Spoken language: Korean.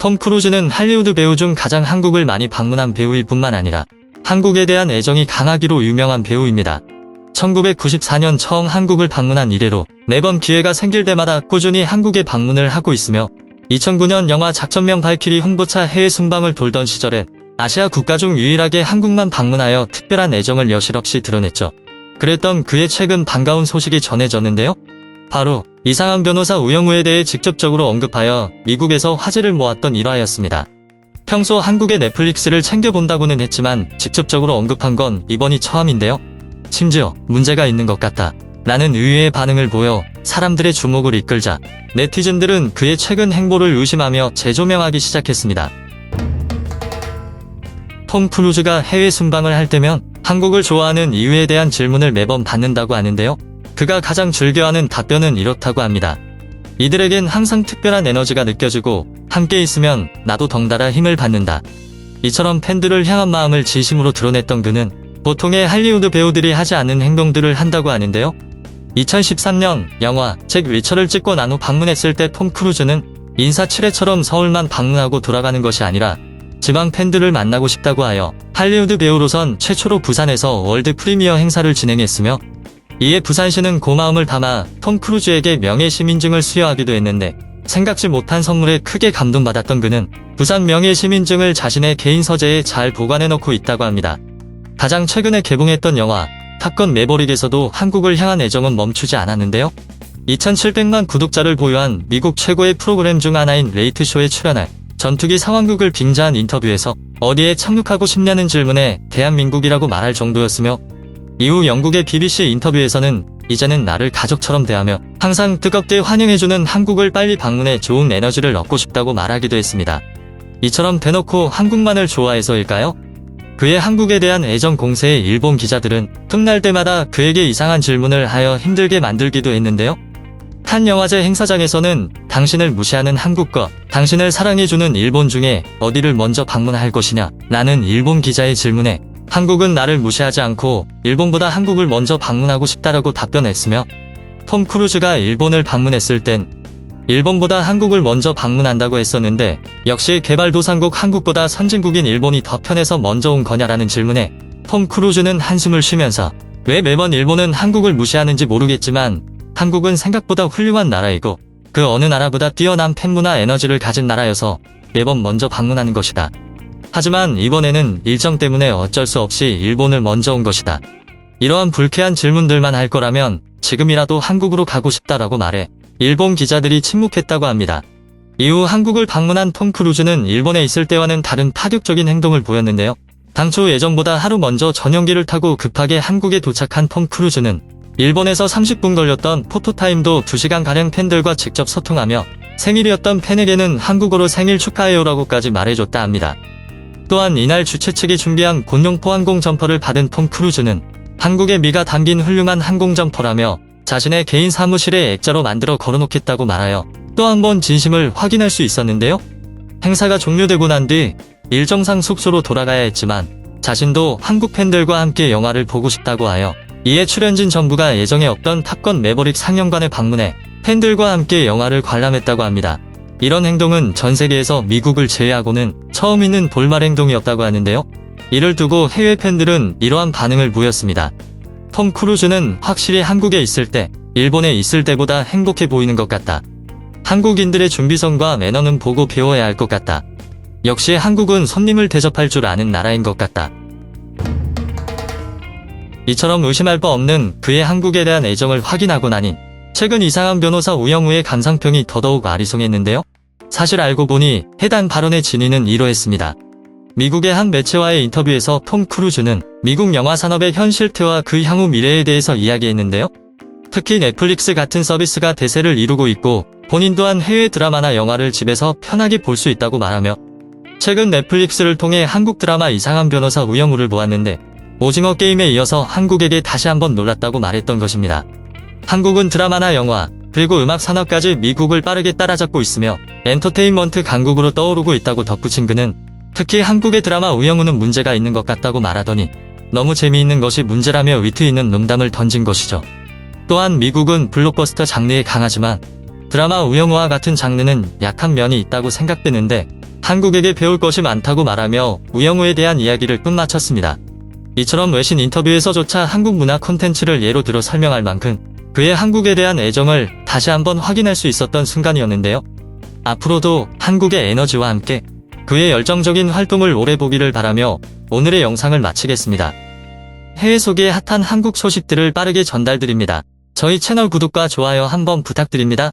톰 크루즈는 할리우드 배우 중 가장 한국을 많이 방문한 배우일 뿐만 아니라 한국에 대한 애정이 강하기로 유명한 배우입니다. 1994년 처음 한국을 방문한 이래로 매번 기회가 생길 때마다 꾸준히 한국에 방문을 하고 있으며 2009년 영화 작전명 발키리 홍보차 해외 순방을 돌던 시절엔 아시아 국가 중 유일하게 한국만 방문하여 특별한 애정을 여실없이 드러냈죠. 그랬던 그의 최근 반가운 소식이 전해졌는데요. 바로 이상한 변호사 우영우에 대해 직접적으로 언급하여 미국에서 화제를 모았던 일화였습니다. 평소 한국의 넷플릭스를 챙겨본다고는 했지만 직접적으로 언급한 건 이번이 처음인데요. 심지어 문제가 있는 것 같다 라는 의외의 반응을 보여 사람들의 주목을 이끌자 네티즌들은 그의 최근 행보를 의심하며 재조명하기 시작했습니다. 톰 크루즈가 해외 순방을 할 때면 한국을 좋아하는 이유에 대한 질문을 매번 받는다고 하는데요. 그가 가장 즐겨하는 답변은 이렇다고 합니다. 이들에겐 항상 특별한 에너지가 느껴지고 함께 있으면 나도 덩달아 힘을 받는다. 이처럼 팬들을 향한 마음을 진심으로 드러냈던 그는 보통의 할리우드 배우들이 하지 않는 행동들을 한다고 하는데요. 2013년 영화 잭 리처를 찍고 난 후 방문했을 때 톰 크루즈는 인사치레처럼 서울만 방문하고 돌아가는 것이 아니라 지방 팬들을 만나고 싶다고 하여 할리우드 배우로선 최초로 부산에서 월드 프리미어 행사를 진행했으며 이에 부산시는 고마움을 담아 톰 크루즈에게 명예시민증을 수여하기도 했는데 생각지 못한 선물에 크게 감동받았던 그는 부산 명예시민증을 자신의 개인 서재에 잘 보관해놓고 있다고 합니다. 가장 최근에 개봉했던 영화 탑건 매버릭에서도 한국을 향한 애정은 멈추지 않았는데요. 2700만 구독자를 보유한 미국 최고의 프로그램 중 하나인 레이트쇼에 출연할 전투기 상황극을 빙자한 인터뷰에서 어디에 착륙하고 싶냐는 질문에 대한민국이라고 말할 정도였으며 이후 영국의 BBC 인터뷰에서는 이제는 나를 가족처럼 대하며 항상 뜨겁게 환영해주는 한국을 빨리 방문해 좋은 에너지를 얻고 싶다고 말하기도 했습니다. 이처럼 대놓고 한국만을 좋아해서일까요? 그의 한국에 대한 애정 공세에 일본 기자들은 틈날 때마다 그에게 이상한 질문을 하여 힘들게 만들기도 했는데요. 칸 영화제 행사장에서는 당신을 무시하는 한국과 당신을 사랑해주는 일본 중에 어디를 먼저 방문할 것이냐 라는 일본 기자의 질문에 한국은 나를 무시하지 않고 일본보다 한국을 먼저 방문하고 싶다라고 답변했으며 톰 크루즈가 일본을 방문했을 땐 일본보다 한국을 먼저 방문한다고 했었는데 역시 개발도상국 한국보다 선진국인 일본이 더 편해서 먼저 온 거냐라는 질문에 톰 크루즈는 한숨을 쉬면서 왜 매번 일본은 한국을 무시하는지 모르겠지만 한국은 생각보다 훌륭한 나라이고 그 어느 나라보다 뛰어난 팬문화 에너지를 가진 나라여서 매번 먼저 방문하는 것이다. 하지만 이번에는 일정 때문에 어쩔 수 없이 일본을 먼저 온 것이다. 이러한 불쾌한 질문들만 할 거라면 지금이라도 한국으로 가고 싶다라고 말해 일본 기자들이 침묵했다고 합니다. 이후 한국을 방문한 톰 크루즈는 일본에 있을 때와는 다른 파격적인 행동을 보였는데요. 당초 예정보다 하루 먼저 전용기를 타고 급하게 한국에 도착한 톰 크루즈는 일본에서 30분 걸렸던 포토타임도 2시간가량 팬들과 직접 소통하며 생일이었던 팬에게는 한국어로 생일 축하해요라고까지 말해줬다 합니다. 또한 이날 주최 측이 준비한 공룡포 항공 점퍼를 받은 톰 크루즈는 한국의 미가 담긴 훌륭한 항공 점퍼라며 자신의 개인 사무실에 액자로 만들어 걸어놓겠다고 말하여 또 한 번 진심을 확인할 수 있었는데요. 행사가 종료되고 난 뒤 일정상 숙소로 돌아가야 했지만 자신도 한국 팬들과 함께 영화를 보고 싶다고 하여 이에 출연진 전부가 예정에 없던 탑건 매버릭 상영관에 방문해 팬들과 함께 영화를 관람했다고 합니다. 이런 행동은 전 세계에서 미국을 제외하고는 처음 있는 볼말 행동이었다고 하는데요. 이를 두고 해외 팬들은 이러한 반응을 보였습니다. 톰 크루즈는 확실히 한국에 있을 때 일본에 있을 때보다 행복해 보이는 것 같다. 한국인들의 준비성과 매너는 보고 배워야 할 것 같다. 역시 한국은 손님을 대접할 줄 아는 나라인 것 같다. 이처럼 의심할 바 없는 그의 한국에 대한 애정을 확인하고 나니 최근 이상한 변호사 우영우의 감상평이 더더욱 아리송했는데요. 사실 알고 보니 해당 발언의 진위는 이러했습니다. 미국의 한 매체와의 인터뷰에서 톰 크루즈는 미국 영화 산업의 현 실태와 그 향후 미래에 대해서 이야기했는데요. 특히 넷플릭스 같은 서비스가 대세를 이루고 있고 본인 또한 해외 드라마나 영화를 집에서 편하게 볼 수 있다고 말하며 최근 넷플릭스를 통해 한국 드라마 이상한 변호사 우영우를 보았는데 오징어 게임에 이어서 한국에게 다시 한번 놀랐다고 말했던 것입니다. 한국은 드라마나 영화 그리고 음악 산업까지 미국을 빠르게 따라잡고 있으며 엔터테인먼트 강국으로 떠오르고 있다고 덧붙인 그는 특히 한국의 드라마 우영우는 문제가 있는 것 같다고 말하더니 너무 재미있는 것이 문제라며 위트 있는 농담을 던진 것이죠. 또한 미국은 블록버스터 장르에 강하지만 드라마 우영우와 같은 장르는 약한 면이 있다고 생각되는데 한국에게 배울 것이 많다고 말하며 우영우에 대한 이야기를 끝마쳤습니다. 이처럼 외신 인터뷰에서조차 한국 문화 콘텐츠를 예로 들어 설명할 만큼 그의 한국에 대한 애정을 다시 한번 확인할 수 있었던 순간이었는데요. 앞으로도 한국의 에너지와 함께 그의 열정적인 활동을 오래 보기를 바라며 오늘의 영상을 마치겠습니다. 해외 속의 핫한 한국 소식들을 빠르게 전달드립니다. 저희 채널 구독과 좋아요 한번 부탁드립니다.